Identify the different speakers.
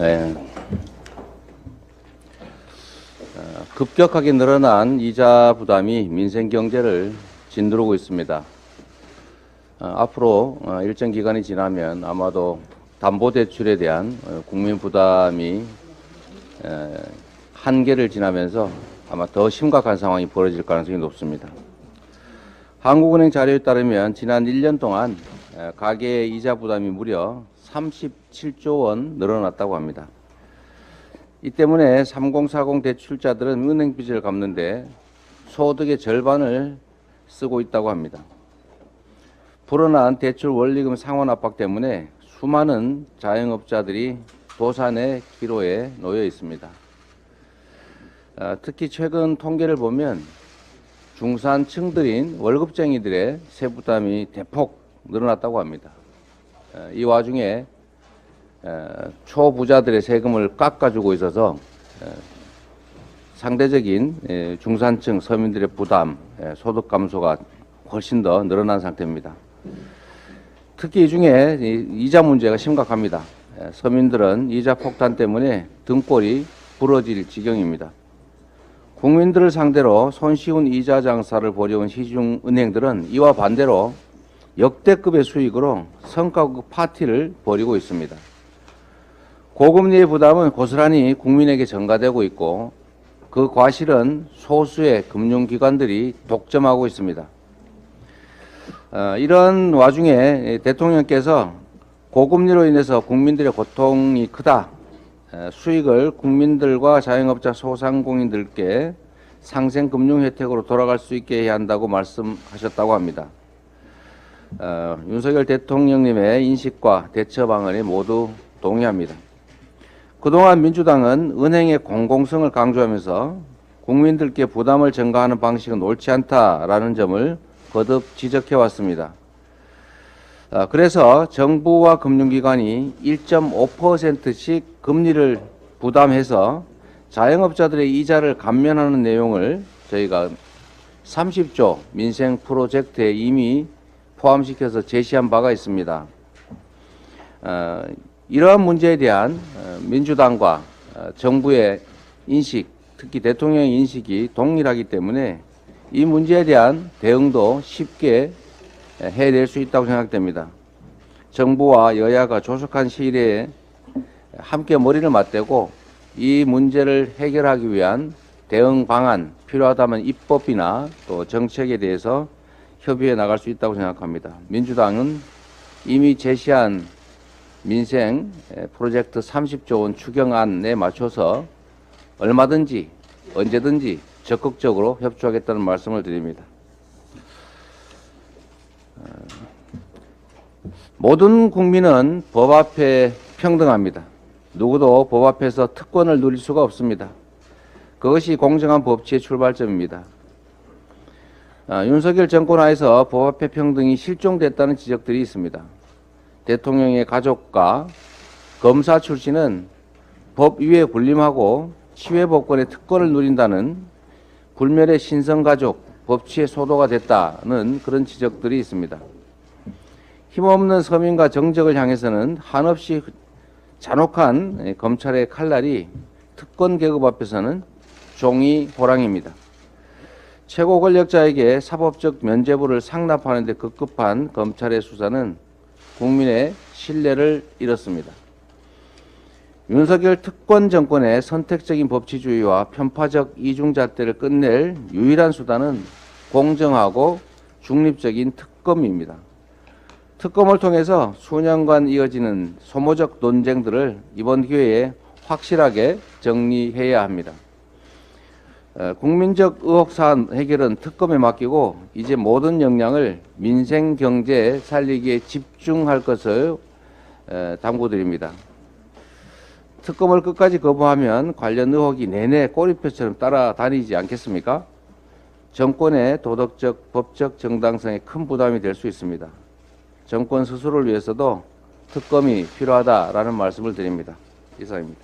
Speaker 1: 네. 급격하게 늘어난 이자 부담이 민생 경제를 짓누르고 있습니다. 앞으로 일정 기간이 지나면 아마도 담보대출에 대한 국민 부담이 한계를 지나면서 아마 더 심각한 상황이 벌어질 가능성이 높습니다. 한국은행 자료에 따르면 지난 1년 동안 가계의 이자 부담이 무려 37조 원 늘어났다고 합니다. 이 때문에 3040 대출자들은 은행 빚을 갚는데 소득의 절반을 쓰고 있다고 합니다. 불어난 대출 원리금 상환 압박 때문에 수많은 자영업자들이 도산의 기로에 놓여 있습니다. 특히 최근 통계를 보면 중산층들인 월급쟁이들의 세부담이 대폭 늘어났다고 합니다. 이 와중에 초부자들의 세금을 깎아주고 있어서 상대적인 중산층 서민들의 부담, 소득 감소가 훨씬 더 늘어난 상태입니다. 특히 이 중에 이자 문제가 심각합니다. 서민들은 이자 폭탄 때문에 등골이 부러질 지경입니다. 국민들을 상대로 손쉬운 이자 장사를 벌여온 시중은행들은 이와 반대로 역대급의 수익으로 성과급 파티를 벌이고 있습니다. 고금리의 부담은 고스란히 국민에게 전가되고 있고 그 과실은 소수의 금융기관들이 독점하고 있습니다. 이런 와중에 대통령께서 고금리로 인해서 국민들의 고통이 크다, 수익을 국민들과 자영업자 소상공인들께 상생금융 혜택으로 돌아갈 수 있게 해야 한다고 말씀하셨다고 합니다. 윤석열 대통령님의 인식과 대처 방안에 모두 동의합니다. 그동안 민주당은 은행의 공공성을 강조하면서 국민들께 부담을 전가하는 방식은 옳지 않다라는 점을 거듭 지적해 왔습니다. 그래서 정부와 금융기관이 1.5%씩 금리를 부담해서 자영업자들의 이자를 감면하는 내용을 저희가 30조 민생 프로젝트에 이미 포함시켜서 제시한 바가 있습니다. 이러한 문제에 대한 민주당과 정부의 인식, 특히 대통령의 인식이 동일하기 때문에 이 문제에 대한 대응도 쉽게 해낼 수 있다고 생각됩니다. 정부와 여야가 조속한 시일 내에 함께 머리를 맞대고 이 문제를 해결하기 위한 대응 방안, 필요하다면 입법이나 또 정책에 대해서 협의해 나갈 수 있다고 생각합니다. 민주당은 이미 제시한 민생 프로젝트 30조 원 추경안에 맞춰서 얼마든지 언제든지 적극적으로 협조하겠다는 말씀을 드립니다. 모든 국민은 법 앞에 평등합니다. 누구도 법 앞에서 특권을 누릴 수가 없습니다. 그것이 공정한 법치의 출발점입니다. 윤석열 정권 하에서 법 앞에 평등이 실종됐다는 지적들이 있습니다. 대통령의 가족과 검사 출신은 법 위에 군림하고 치외법권의 특권을 누린다는 불멸의 신성가족, 법치의 소도가 됐다는 그런 지적들이 있습니다. 힘없는 서민과 정적을 향해서는 한없이 잔혹한 검찰의 칼날이 특권 계급 앞에서는 종이 호랑입니다. 최고 권력자에게 사법적 면죄부를 상납하는 데 급급한 검찰의 수사는 국민의 신뢰를 잃었습니다. 윤석열 특권 정권의 선택적인 법치주의와 편파적 이중잣대를 끝낼 유일한 수단은 공정하고 중립적인 특검입니다. 특검을 통해서 수년간 이어지는 소모적 논쟁들을 이번 기회에 확실하게 정리해야 합니다. 국민적 의혹사안 해결은 특검에 맡기고 이제 모든 역량을 민생 경제 살리기에 집중할 것을 당부드립니다. 특검을 끝까지 거부하면 관련 의혹이 내내 꼬리표처럼 따라다니지 않겠습니까? 정권의 도덕적, 법적 정당성에 큰 부담이 될 수 있습니다. 정권 스스로를 위해서도 특검이 필요하다라는 말씀을 드립니다. 이상입니다.